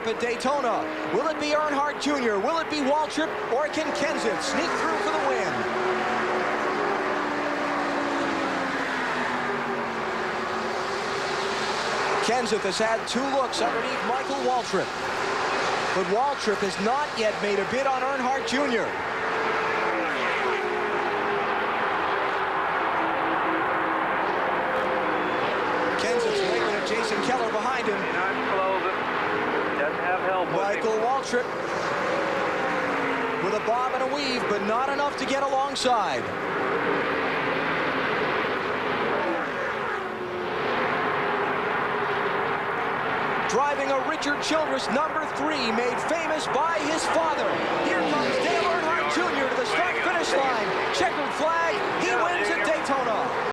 lap at Daytona. Will it be Earnhardt Jr.? Will it be Waltrip? Or can Kenseth sneak through for the win? Kenseth has had 2 looks underneath Michael Waltrip. But Waltrip has not yet made a bid on Earnhardt Jr. Kenseth's waiting at Jason Keller behind him. Doesn't have help. Michael Waltrip with a bob and a weave, but not enough to get alongside. Driving a Richard Childress #3, made famous by his father. Here comes Dale Earnhardt Jr. to the start-finish line. Checkered flag, he wins at Daytona.